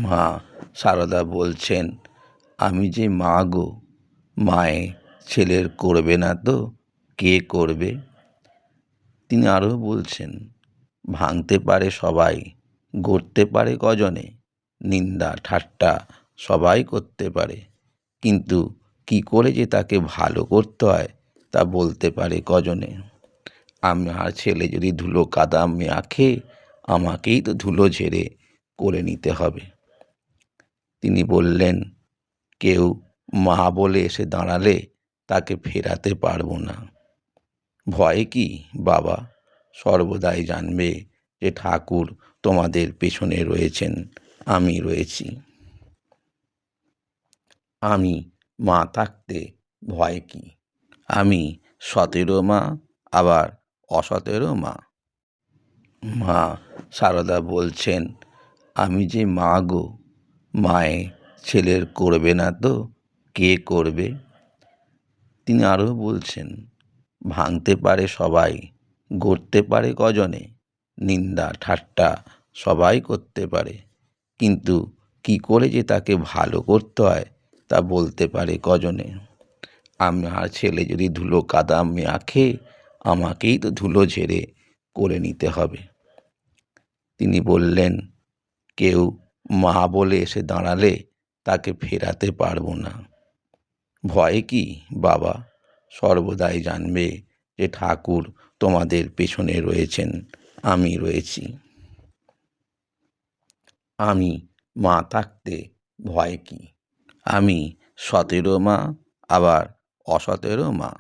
মা সারদা বলছেন, আমি যে মা গো, মায়ে ছেলের করবে না তো কে করবে? তিনি আরও বলছেন, ভাঙতে পারে সবাই, গড়তে পারে কজনে, নিন্দা ঠাট্টা সবাই করতে পারে, কিন্তু কি করে যে তাকে ভালো করতে হয় তা বলতে পারে কজনে। আমার ছেলে যদি ধুলো কাদা মাখে, আমাকেই তো ধুলো ঝেড়ে করে নিতে হবে। তিনি বললেন, কেউ মা বলে এসে দাঁড়ালে তাকে ফেরাতে পারবো না। ভয় কি বাবা? সর্বদাই জানবে যে ঠাকুর তোমাদের পেছনে রয়েছেন, আমি রয়েছি। আমি মা থাকতে ভয় কি? আমি সতেরো মা, আবার অসতেরো মা। মা সারদা বলছেন, আমি যে মা গো, মায়ে ছেলের করবে না তো কে করবে? তিনি আরও বলছেন, ভাঙতে পারে সবাই, গড়তে পারে কজনে, নিন্দা ঠাট্টা সবাই করতে পারে, কিন্তু কি করে যে তাকে ভালো করতে হয় তা বলতে পারে কজনে। আমার ছেলে যদি ধুলো কাদা মাখে, আমাকেই তো ধুলো ঝেড়ে করে নিতে হবে। তিনি বললেন, কেউ মা বলে এসে দাঁড়ালে তাকে ফেরাতে পারবো না। ভয় কি বাবা? সর্বদাই জানবে যে ঠাকুর তোমাদের পেছনে রয়েছেন, আমি রয়েছি। আমি মা থাকতে ভয় কি? আমি সতেরো মা, আবার অসতেরো মা।